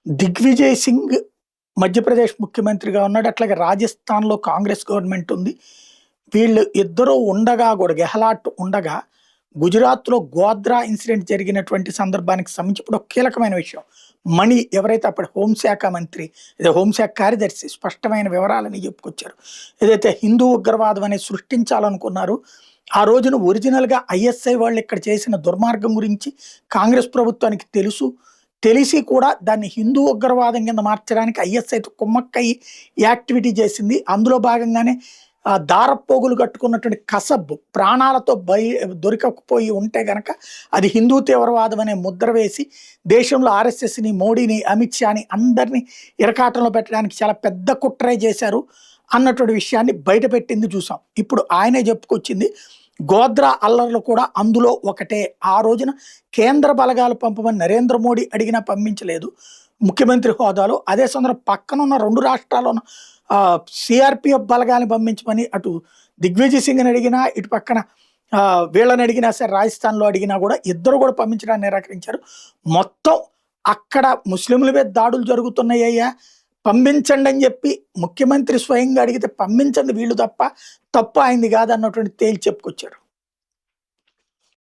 దిగ్విజయ్ సింగ్ మధ్యప్రదేశ్ ముఖ్యమంత్రిగా ఉన్నాడు. అట్లాగే రాజస్థాన్‌లో కాంగ్రెస్ గవర్నమెంట్ ఉంది. వీళ్ళు ఇద్దరూ ఉండగా కూడా గెహ్లాట్ ఉండగా గుజరాత్‌లో గోద్రా ఇన్సిడెంట్ జరిగినటువంటి సందర్భానికి సంబంధించి ఇప్పుడు ఒక కీలకమైన విషయం. మణి ఎవరైతే అప్పుడు హోంశాఖ మంత్రి, హోంశాఖ కార్యదర్శి స్పష్టమైన వివరాలని చెప్పుకొచ్చారు. ఏదైతే హిందూ ఉగ్రవాదం అనేది సృష్టించాలనుకున్నారు, ఆ రోజున ఒరిజినల్‌గా ఐఎస్ఐ వాళ్ళు ఇక్కడ చేసిన దుర్మార్గం గురించి కాంగ్రెస్ ప్రభుత్వానికి తెలుసు. తెలిసి కూడా దాన్ని హిందూ ఉగ్రవాదం కింద మార్చడానికి ఐఎస్ఐతో కుమ్మక్కయి యాక్టివిటీ చేసింది. అందులో భాగంగానే దారపోగులు కట్టుకున్నటువంటి కసబ్ ప్రాణాలతో దొరకకపోయి ఉంటే గనక అది హిందూ తీవ్రవాదం అనే ముద్ర వేసి దేశంలో ఆర్ఎస్ఎస్ని, మోడీని, అమిత్ షాని అందరినీ ఇరకాటంలో పెట్టడానికి చాలా పెద్ద కుట్రే చేశారు అన్నటువంటి విషయాన్ని బయటపెట్టింది చూసాం. ఇప్పుడు ఆయనే చెప్పుకొచ్చింది. గోద్రా అల్లర్లు కూడా అందులో ఒకటే. ఆ రోజున కేంద్ర బలగాలు పంపమని నరేంద్ర మోడీ అడిగినా పంపించలేదు ముఖ్యమంత్రి హోదాలో. అదే సందర్భం పక్కనున్న 2 రాష్ట్రాల్లో సిఆర్పిఎఫ్ బలగాన్ని పంపించమని అటు దిగ్విజయ్ సింగ్ని అడిగినా, ఇటు పక్కన వీళ్ళని అడిగినా సరే, రాజస్థాన్లో అడిగినా కూడా ఇద్దరు కూడా పంపించడానికి నిరాకరించారు. మొత్తం అక్కడ ముస్లింల మీద దాడులు జరుగుతున్నాయ్యా, పంపించండి అని చెప్పి ముఖ్యమంత్రి స్వయంగా అడిగితే పంపించండి వీళ్ళు తప్ప, తప్పు అయింది కాదన్నటువంటి తేల్చి చెప్పుకొచ్చారు.